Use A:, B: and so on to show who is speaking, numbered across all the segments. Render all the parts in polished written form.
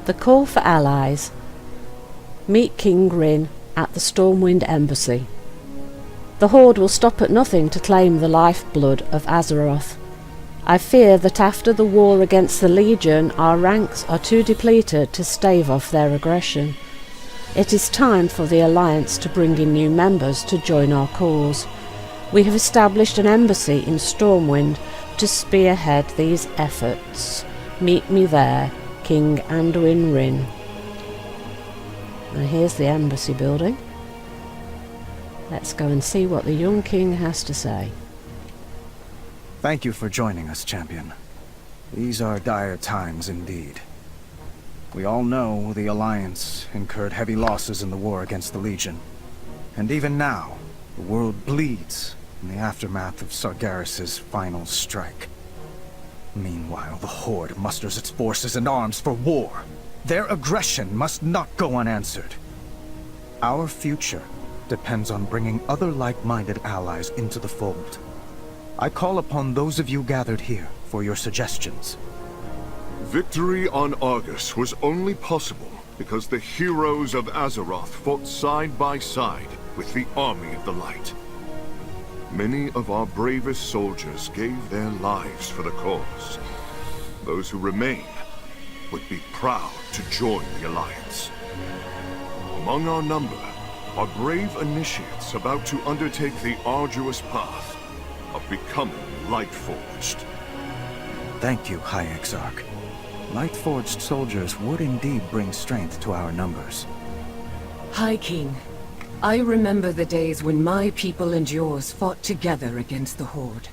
A: The call for allies. Meet King Rin at the Stormwind Embassy. The Horde will stop at nothing to claim the lifeblood of Azeroth. I fear that after the war against the Legion, our ranks are too depleted to stave off their aggression. It is time for the Alliance to bring in new members to join our cause. We have established an embassy in Stormwind to spearhead these efforts. Meet me there, King Anduin Rin. And here's the embassy building. Let's go and see what the young king has to say.
B: Thank you for joining us, champion. These are dire times indeed. We all know the Alliance incurred heavy losses in the war against the Legion. And even now, the world bleeds in the aftermath of Sargeras' final strike. Meanwhile, the Horde musters its forces and arms for war. Their aggression must not go unanswered. Our future depends on bringing other like-minded allies into the fold. I call upon those of you gathered here for your suggestions.
C: Victory on Argus was only possible because the heroes of Azeroth fought side by side with the Army of the Light. Many of our bravest soldiers gave their lives for the cause. Those who remain would be proud to join the Alliance. Among our number are brave initiates about to undertake the arduous path of becoming Lightforged.
B: Thank you, High Exarch. Lightforged soldiers would indeed bring strength to our numbers.
D: High King, I remember the days when my people and yours fought together against the Horde.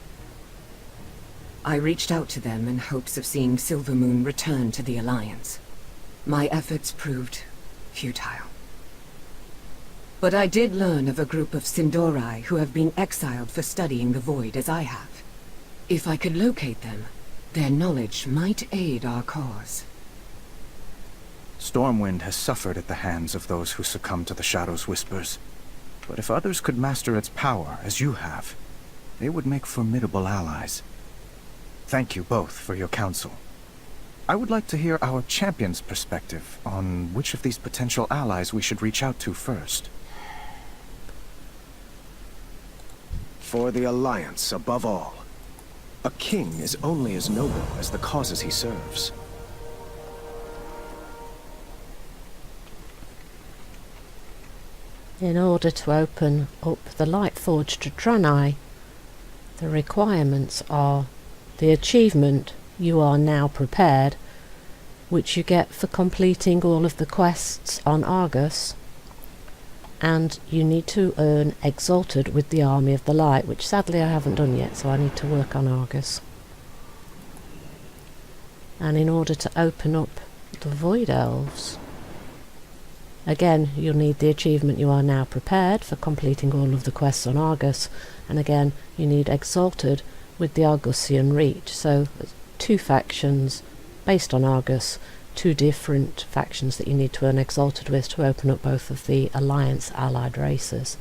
D: I reached out to them in hopes of seeing Silvermoon return to the Alliance. My efforts proved futile. But I did learn of a group of Sindorai who have been exiled for studying the Void as I have. If I could locate them, their knowledge might aid our cause.
B: Stormwind has suffered at the hands of those who succumb to the Shadow's whispers. But if others could master its power, as you have, they would make formidable allies. Thank you both for your counsel. I would like to hear our champion's perspective on which of these potential allies we should reach out to first.
E: For the Alliance, above all. A king is only as noble as the causes he serves.
A: In order to open up the Lightforged to Draenei, the requirements are the achievement "You are now prepared", which you get for completing all of the quests on Argus, and you need to earn Exalted with the Army of the Light, which sadly I haven't done yet, so I need to work on Argus. And in order to open up the Void Elves, again, you'll need the achievement "You are now prepared" for completing all of the quests on Argus, and again, you need Exalted with the Argusian Reach. So, two factions based on Argus, two different factions that you need to earn Exalted with to open up both of the Alliance allied races.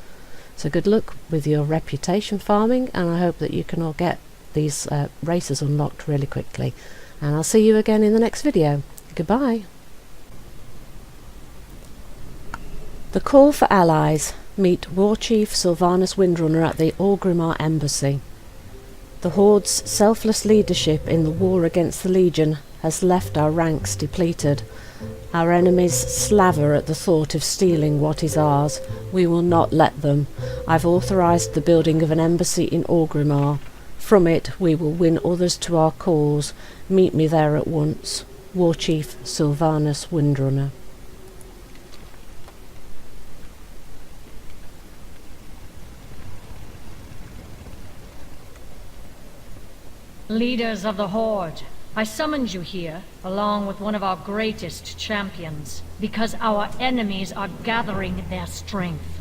A: So good luck with your reputation farming, and I hope that you can all get these races unlocked really quickly. And I'll see you again in the next video. Goodbye. The call for allies. Meet Warchief Sylvanas Windrunner at the Orgrimmar Embassy. The Horde's selfless leadership in the war against the Legion has left our ranks depleted. Our enemies slaver at the thought of stealing what is ours. We will not let them. I've authorized the building of an embassy in Orgrimmar. From it we will win others to our cause. Meet me there at once. Warchief Sylvanas Windrunner.
F: Leaders of the Horde, I summoned you here, along with one of our greatest champions, because our enemies are gathering their strength.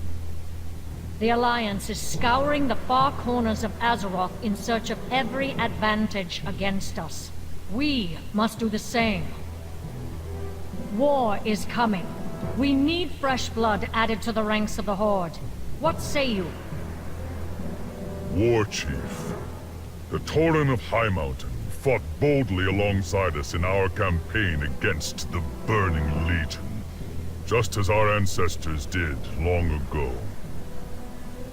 F: The Alliance is scouring the far corners of Azeroth in search of every advantage against us. We must do the same. War is coming. We need fresh blood added to the ranks of the Horde. What say you?
G: War Chief. The Tauren of High Mountain fought boldly alongside us in our campaign against the Burning Legion, just as our ancestors did long ago.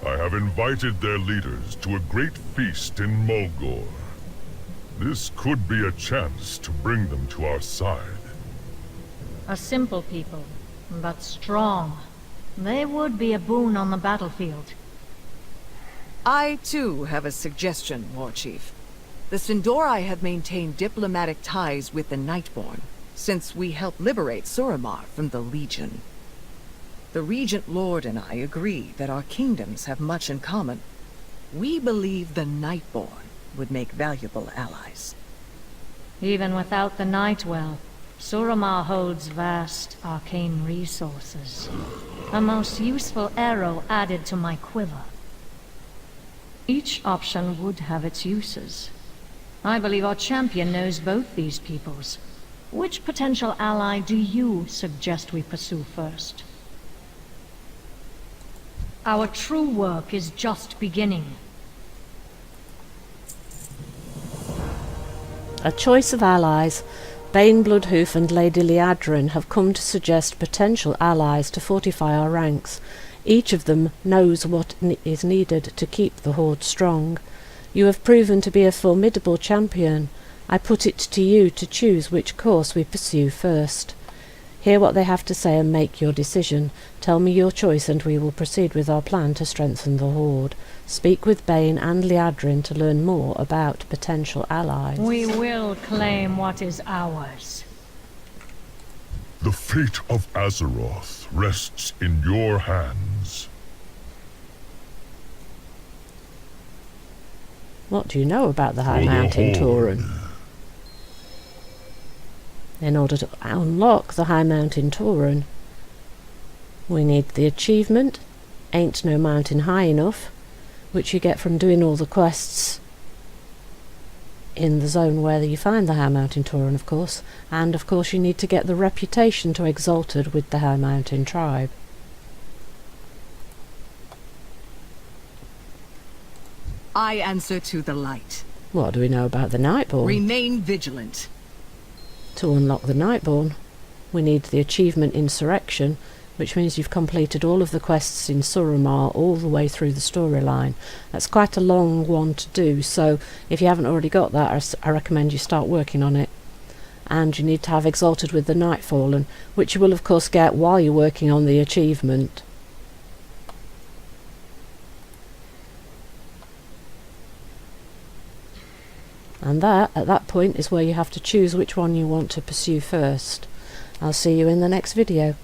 G: I have invited their leaders to a great feast in Mulgore. This could be a chance to bring them to our side.
F: A simple people, but strong. They would be a boon on the battlefield.
H: I, too, have a suggestion, War Chief. The Sindori have maintained diplomatic ties with the Nightborn, since we helped liberate Suramar from the Legion. The Regent Lord and I agree that our kingdoms have much in common. We believe the Nightborn would make valuable allies.
F: Even without the Nightwell, Suramar holds vast arcane resources. A most useful arrow added to my quiver. Each option would have its uses. I believe our champion knows both these peoples. Which potential ally do you suggest we pursue first? Our true work is just beginning.
A: A choice of allies. Bane Bloodhoof and Lady Liadrin have come to suggest potential allies to fortify our ranks. Each of them knows what is needed to keep the Horde strong. You have proven to be a formidable champion. I put it to you to choose which course we pursue first. Hear what they have to say and make your decision. Tell me your choice and we will proceed with our plan to strengthen the Horde. Speak with Bane and Liadrin to learn more about potential allies.
F: We will claim what is ours.
G: The fate of Azeroth rests in your hands.
A: What do you know about the High Mountain Tauren? In order to unlock the High Mountain Tauren, we need the achievement, Ain't No Mountain High Enough, which you get from doing all the quests in the zone where you find the High Mountain Tauren, of course, and of course you need to get the reputation to Exalted with the High Mountain tribe.
H: I answer to the light.
A: What do we know about the Nightborn?
H: Remain vigilant.
A: To unlock the Nightborn, we need the achievement Insurrection, which means you've completed all of the quests in Suramar all the way through the storyline. That's quite a long one to do, so if you haven't already got that, I recommend you start working on it. And you need to have Exalted with the Nightfallen, which you will of course get while you're working on the achievement. And that, at that point, is where you have to choose which one you want to pursue first. I'll see you in the next video.